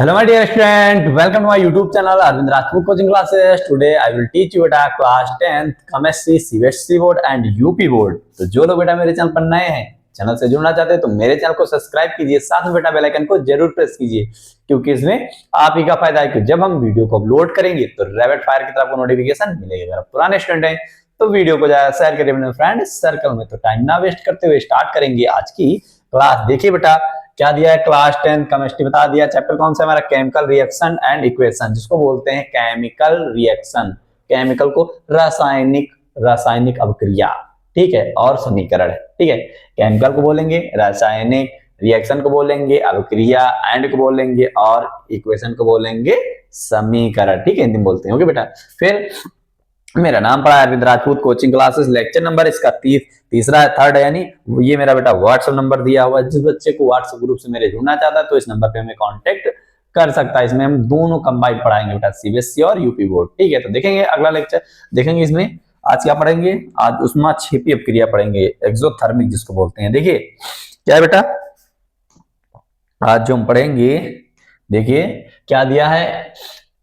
Hello my dear student, welcome to my YouTube channel Arvind Rajput Coaching Classes. Today I will teach you बेटा class 10th chemistry CBSE board and UP board. तो जो लोग बेटा मेरे channel पर नए हैं, चैनल से जुड़ना चाहते हैं तो मेरे चैनल को सब्सक्राइब कीजिए, साथ में बेटा बेल आइकन को जरूर प्रेस कीजिए क्योंकि इसमें आप ही का फायदा है कि जब हम वीडियो को अपलोड करेंगे तो रैपिड फायर की तरफ आपको नोटिफिकेशन मिलेगा। अगर आप पुराने स्टूडेंट हैं तो वीडियो को ज्यादा शेयर करिए अपने फ्रेंड सर्कल में। तो टाइम ना वेस्ट करते हुए स्टार्ट करेंगे आज की क्लास। देखिए बेटा क्या दिया है, क्लास 10 केमिस्ट्री बता दिया। चैप्टर कौन सा है हमारा? केमिकल रिएक्शन एंड इक्वेशन, जिसको बोलते हैं केमिकल रिएक्शन। केमिकल को रासायनिक अभिक्रिया, ठीक है, और समीकरण, ठीक है। केमिकल को बोलेंगे रासायनिक, रिएक्शन को बोलेंगे अभिक्रिया, एंड को बोलेंगे और इक्वेशन को बोलेंगे समीकरण, ठीक है, हिंदी में बोलते हैं। ओके बेटा, फिर मेरा नाम पड़ा Arvind Rajput coaching classes. Lecture number इसका तीसरा है, थर्ड है, यानी ये मेरा बेटा व्हाट्सएप नंबर दिया हुआ है। जिस बच्चे को व्हाट्सएप ग्रुप से मेरे जुड़ना चाहता है तो इस नंबर पे हमें कांटेक्ट कर सकता है। इसमें हम दोनों कंबाइन पढ़ाएंगे बेटा, सीबीएसई और यूपी बोर्ड, ठीक है। तो देखेंगे अगला लेक्चर, देखेंगे इसमें आज क्या पढ़ेंगे। आज ऊष्माक्षेपी अपक्रिया पढ़ेंगे, एक्सोथर्मिक जिसको बोलते हैं। देखिए क्या है बेटा आज जो हम पढ़ेंगे, देखिए क्या दिया है,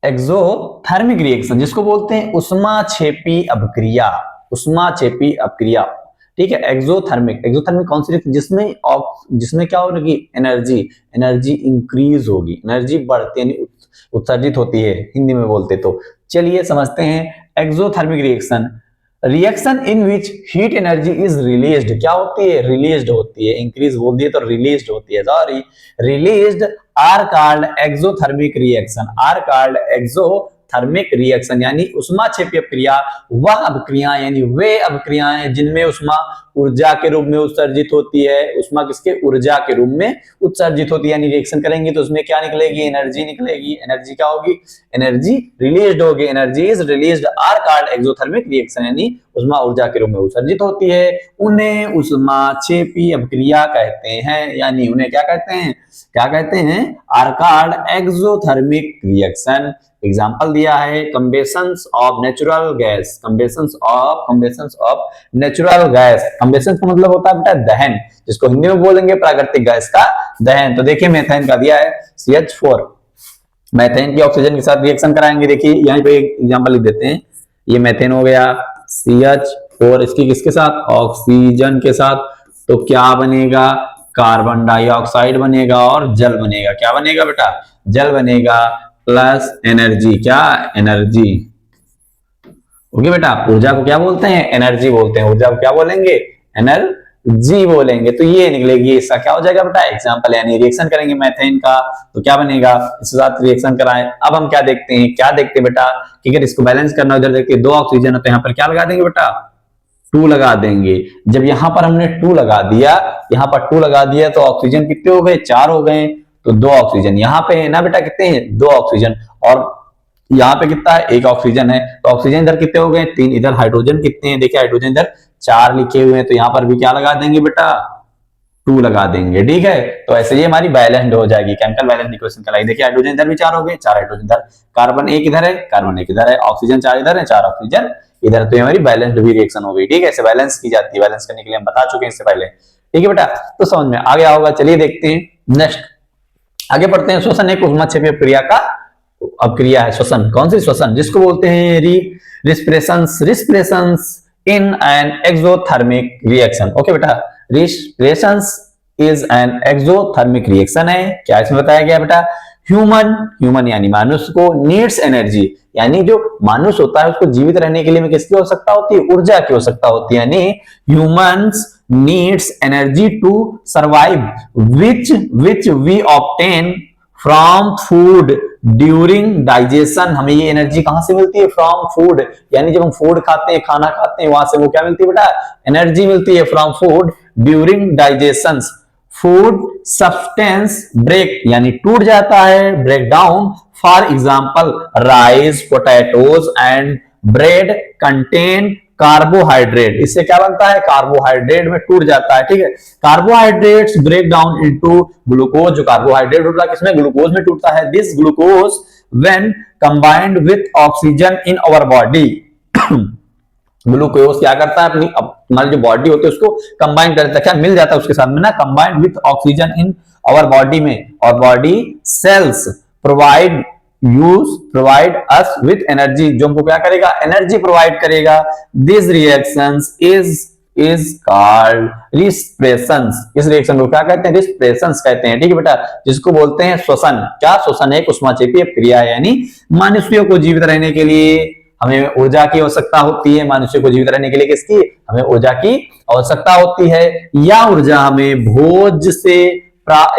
एक्सोथर्मिक रिएक्शन जिसको बोलते हैं ऊष्माक्षेपी अपक्रिया, ऊष्माक्षेपी अपक्रिया, ठीक है। एक्सोथर्मिक कौन सी रिएक्शन जिसमें क्या होगी, एनर्जी इंक्रीज होगी, एनर्जी बढ़ती यानी उत्सर्जित होती है, हिंदी में बोलते तो। चलिए समझते हैं exothermic reaction in which heat energy is released. क्या होती है? रिलीज्ड होती है, इंक्रीज बोल दिए तो रिलीज्ड होती है, sorry, released are called exothermic reaction. Are called exothermic reaction यानी ऊष्माक्षेपी अपक्रिया वह अपक्रिया यानी वे अपक्रियाएं जिनमें ऊष्मा ऊर्जा के रूप में उत्सर्जित होती है। ऊष्मा किसके? ऊर्जा के रूप में उत्सर्जित होती है, यानी रिएक्शन करेंगे तो उसमें क्या निकलेगी? एनर्जी निकलेगी। एनर्जी क्या होगी? एनर्जी रिलीज्ड होगी। Energy is released are called exothermic reaction यानी ऊष्मा ऊर्जा के रूप में उत्सर्जित होती है। उन्हें ऊष्माक्षेपी अपक्रिया कहते हैं, यानी उन्हें क्या कहते हैं? Are called exothermic reaction. Example दिया है combustions of natural gas, combustions of natural gas. Combustion का मतलब होता है बेटा दहन, जिसको हिंदी में बोलेंगे प्राकृतिक गैस का दहन। तो देखिए मेथेन का दिया है CH4, मेथेन की ऑक्सीजन के साथ रिएक्शन कराएंगे। देखिए यहाँ पे एग्जांपल लिख देते हैं, ये मेथेन हो गया, CH4 इसकी किसके साथ? ऑक्सीजन के साथ। तो क्या बनेगा? कार्बन डाइऑक्साइड बनेगा और जल बनेगा। क्या बनेगा बेटा? जल बनेगा प्लस एनर्जी। क्या? एनर्जी। ओके बेटा, ऊर्जा को क्या बोलते हैं? एनर्जी बोलते हैं। ऊर्जा को क्या बोलेंगे? एनर्जी बोलेंगे। तो ये निकलेगी, इसका क्या हो जाएगा बेटा? एग्जांपल, यानी रिएक्शन करेंगे मेथेन का तो क्या बनेगा? इसके साथ रिएक्शन कराएं। अब हम क्या देखते हैं बेटा कि अगर इसको बैलेंस करना, उधर देखिए 2 ऑक्सीजन है तो यहाँ पर क्या लगा देंगे बेटा? 2 लगा देंगे। जब यहाँ पर हमने 2 लगा दिया, तो ऑक्सीजन कितने हो गए? 4 हो गए। तो 2 ऑक्सीजन यहाँ पे है ना बेटा, कितने हैं? 2 ऑक्सीजन, और यहाँ पे कितना है? 1 ऑक्सीजन है। तो ऑक्सीजन इधर कितने हो गए? 3। इधर हाइड्रोजन कितने हैं? देखिए हाइड्रोजन इधर 4 लिखे हुए हैं, तो यहाँ पर भी क्या लगा देंगे बेटा? 2 लगा देंगे, ठीक है। तो ऐसे ये हमारी बैलेंस्ड हो जाएगी, केमिकल बैलेंस इक्वेशन कहलाएगी। देखिए हाइड्रोजन इधर भी 4 हो गए, 4 हाइड्रोजन इधर, कार्बन 1 इधर है, कार्बन 1 इधर है, ऑक्सीजन 4 इधर है, 4 ऑक्सीजन इधर। तो ये हमारी बैलेंस्ड भी रिएक्शन हो गई, ठीक है। ऐसे बैलेंस की जाती है, बैलेंस करने के लिए हम बता चुके हैं इससे पहले, ठीक है बेटा। तो समझ में आ गया होगा। चलिए देखते हैं नेक्स्ट, आगे पढ़ते हैं। श्वसन एक ऊष्माक्षेपी अपक्रिया का अपक्रिया है। श्वसन कौन सी? श्वसन जिसको बोलते हैं respirations in an exothermic reaction. Okay बेटा, respirations is an exothermic reaction है। क्या इसमें बताया गया बेटा? ह्यूमन यानी मनुष्य को नीड्स एनर्जी, यानी जो मनुष्य होता है उसको जीवित रहने के लिए में किसकी आवश्यकता होती है? ऊर्जा की आवश्यकता होती है, यानी humans needs energy to survive which we obtain from food during digestion. हमें ये एनर्जी कहां से मिलती है? फ्रॉम फूड, यानी जब हम फूड खाते हैं, खाना खाते हैं, वहां से वो क्या मिलती है बेटा? एनर्जी मिलती है from food during digestion. Food substance break यानी टूट जाता है, break down. For example rice, potatoes and bread contain carbohydrate. इससे क्या बनता है? कार्बोहाइड्रेट में टूट जाता है, ठीक है। Carbohydrates break down into glucose. जो कार्बोहाइड्रेट होता है किसमें? ग्लूकोज में टूटता है। This glucose when combined with oxygen in our body glucose क्या करता है? अपनी हमारी जो बॉडी होती है उसको कंबाइन करता है, क्या मिल जाता है उसके साथ में ना, combined with oxygen in our body में, और body cells provide us with energy, जो हमको क्या करेगा, एनर्जी प्रोवाइड करेगा। This reactions is called respirations. इस रिएक्शन को क्या कहते हैं, रिस्प्रेशंस कहते हैं। ठीक है बेटा, जिसको बोलते हैं श्वसन। क्या श्वसन है, उष्माक्षेपी क्रिया है, यानी मनुष्यों को जीवित रहने के लिए हमें ऊर्जा की आवश्यकता होती है। मनुष्य को जीवित रहने के लिए किसकी, हमें ऊर्जा की आवश्यकता होती है। या ऊर्जा हमें भोज से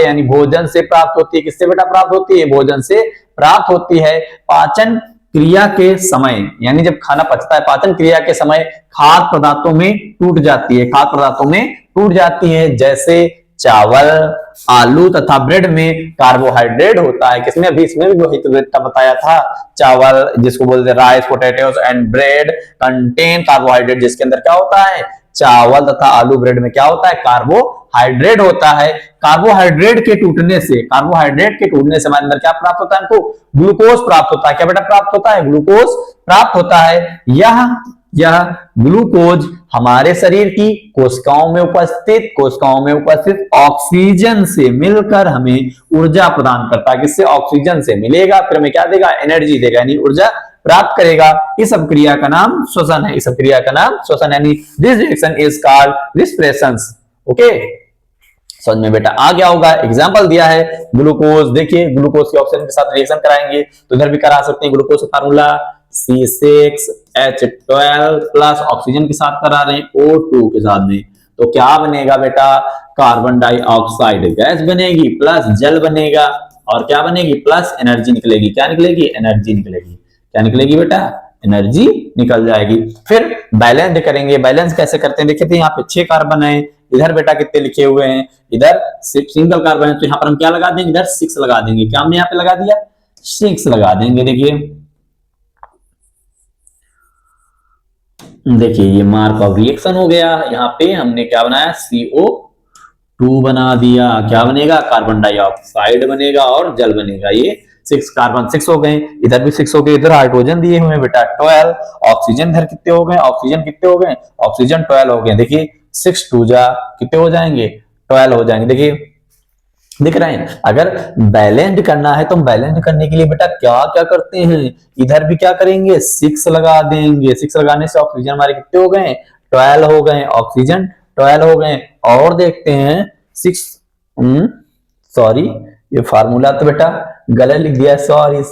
यानी भोजन से प्राप्त होती है। किससे बेटा प्राप्त होती है, भोजन से प्राप्त होती है। पाचन क्रिया के समय, यानी जब खाना पचता है, पाचन क्रिया के समय खाद्य पदार्थों में टूट जाती है, खाद्य पदार्थों में टूट जाती है। जैसे चावल, आलू तथा ब्रेड में कार्बोहाइड्रेट होता है। किसमें, अभी इसमें भी वही तो बेटा बताया था। चावल जिसको बोलते हैं rice, potatoes and bread contain carbohydrate, जिसके अंदर क्या होता है, चावल तथा आलू ब्रेड में क्या होता है, कार्बोहाइड्रेट होता है। कार्बोहाइड्रेट के टूटने से हमारे अंदर क्या प्राप्त होता है, हमको ग्लूकोज प्राप्त होता है। क्या बेटा प्राप्त होता है, ग्लूकोज प्राप्त होता है। यह ग्लूकोज हमारे शरीर की कोशिकाओं में उपस्थित ऑक्सीजन से मिलकर हमें ऊर्जा प्रदान करता है। किससे, ऑक्सीजन से मिलेगा, फिर हमें क्या देगा, एनर्जी देगा, यानी ऊर्जा प्राप्त करेगा। इस अभिक्रिया का नाम श्वसन है। इस अभिक्रिया का नाम श्वसन, यानी this reaction is called respirations. Okay, समझ में बेटा आ गया होगा। एग्जांपल दिया है ग्लूकोज। देखिए ग्लूकोज के ऑक्सीजन के साथ रिएक्शन कराएंगे तो इधर भी करा सकते हैं। ग्लूकोज का फार्मूला C6H12 प्लस ऑक्सीजन के साथ करा रहे हैं O2 के साथ में, तो क्या बनेगा बेटा, कार्बन डाइऑक्साइड गैस बनेगी प्लस जल बनेगा, और क्या बनेगी, प्लस एनर्जी निकलेगी। क्या निकलेगी, एनर्जी निकलेगी। क्या निकलेगी बेटा, एनर्जी निकल जाएगी। फिर बैलेंस करेंगे। बैलेंस कैसे करते हैं, देखिए तो यहाँ पे 6 कार्बन है, इधर बेटा कितने लिखे हुए हैं, इधर सिंगल कार्बन है, तो यहाँ पर हम क्या लगा देंगे, इधर 6 लगा देंगे। क्या हमने यहाँ पे लगा दिया, 6 लगा देंगे। देखिए ये मार्क ऑफ रिएक्शन हो गया। यहाँ पे हमने क्या बनाया, CO2 बना दिया। क्या बनेगा, कार्बन डाइऑक्साइड बनेगा और जल बनेगा। ये 6 कार्बन 6 हो गए, इधर भी 6 हो गए, इधर हाइड्रोजन दिए हुए बेटा 12, ऑक्सीजन इधर कितने हो गए, ऑक्सीजन 12 हो गए। देखिए 6 2 जा कितने हो जाएंगे, 12 हो जाएंगे। देखिए दिख रहे हैं। अगर बैलेंस करना है तो बैलेंस करने के लिए बेटा क्या क्या करते हैं, इधर भी क्या करेंगे, 6 लगा देंगे। 6 लगाने से ऑक्सीजन हमारे कितने हो गए, 12 हो गए, ऑक्सीजन 12 हो गए। और देखते हैं 6 सॉरी ये फार्मूला तो बेटा गलत लिख दिया, सॉरी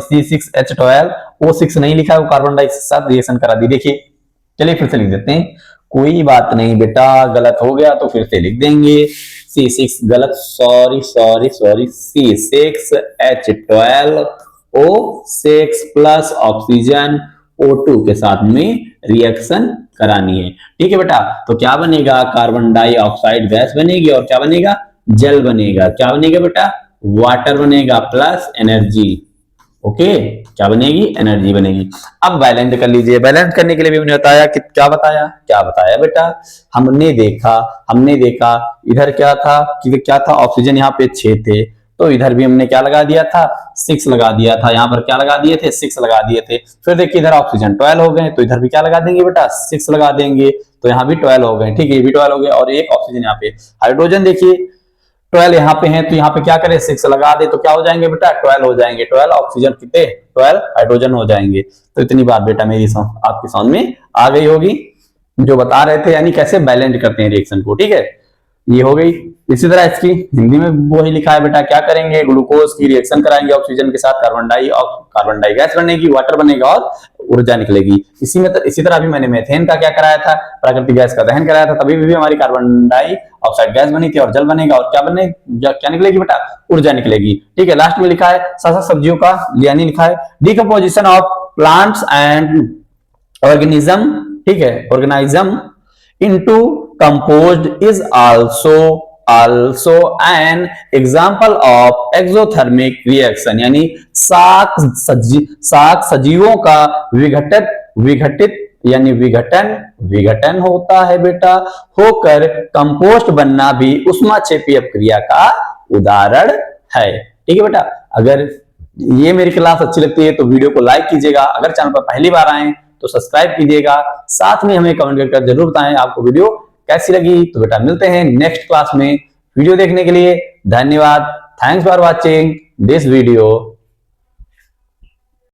C6H12 O6 नहीं लिखा है, वो कार्बन डाइऑक्साइड के साथ रिएक्शन करा दी। देखिए चलिए फिर से लिख देते हैं, कोई बात नहीं बेटा, गलत हो गया तो फिर से लिख देंगे। C6 गलत, sorry C6H12 O6 plus oxygen O2 के साथ में रिएक्शन करानी है। ठीक है बेटा, तो क्या बनेगा, कार्बन डाइऑक्साइड गैस बनेगी और क्या बनेगा, जल बनेगा। क्या बनेगा बेटा, वाटर बनेगा प्लस एनर्जी। ओके, क्या बनेगी, एनर्जी बनेगी। अब बैलेंस कर लीजिए। बैलेंस करने के लिए भी हमने बताया कि क्या बताया बेटा, हमने देखा इधर क्या था, ऑक्सीजन यहाँ पे 6 थे, तो इधर भी हमने क्या लगा दिया था, 6 लगा दिया था। यहाँ पर क्या लगा दिए थे, 6 लगा दिए थे। फिर देखिए इधर ऑक्सीजन 12 हो गए, तो इधर भी क्या लगा देंगे बेटा, 6 लगा देंगे, तो यहाँ भी 12 हो गए। ठीक है, ये भी 12 हो गए, और एक ऑक्सीजन यहाँ पे। हाइड्रोजन देखिए 12 यहाँ पे है, तो यहाँ पे क्या करें, 6 लगा दे, तो क्या हो जाएंगे बेटा, 12 हो जाएंगे। 12 ऑक्सीजन कितने, 12 हाइड्रोजन हो जाएंगे। तो इतनी बात बेटा मेरी आपकी समझ में आ गई होगी, जो बता रहे थे, यानी कैसे बैलेंस करते हैं रिएक्शन को। ठीक है, ये हो गई। इसी तरह इसकी हिंदी में वही लिखा है बेटा, क्या करेंगे, ग्लूकोज की रिएक्शन कराएंगे ऑक्सीजन के साथ, कार्बन डाई गैस बनेगी, वाटर बनेगा और ऊर्जा निकलेगी। इसी तरह अभी मैंने मेथेन का क्या कराया था, प्राकृतिक गैस का दहन कराया था, तभी भी हमारी कार्बन डाइऑक्साइड गैस बनी थी और जल बनेगा, और क्या निकलेगी बेटा, ऊर्जा निकलेगी। ठीक है, लास्ट में लिखा है सब्जियों का, यानी लिखा है decomposition of plants and organism. ठीक है, organism into composed is also an example of exothermic reaction, यानी शाक सजीवों का विघटन होता है बेटा, होकर कंपोस्ट बनना भी ऊष्माक्षेपी अपक्रिया का उदाहरण है। ठीक है बेटा, अगर ये मेरी क्लास अच्छी लगती है तो वीडियो को लाइक कीजिएगा, अगर चैनल पर पहली बार आए तो सब्सक्राइब कीजिएगा, साथ में हमें कमेंट करके जरूर बताएं आपको वीडियो कैसी लगी। तो बेटा मिलते हैं नेक्स्ट क्लास में। वीडियो देखने के लिए धन्यवाद। Thanks for watching. this video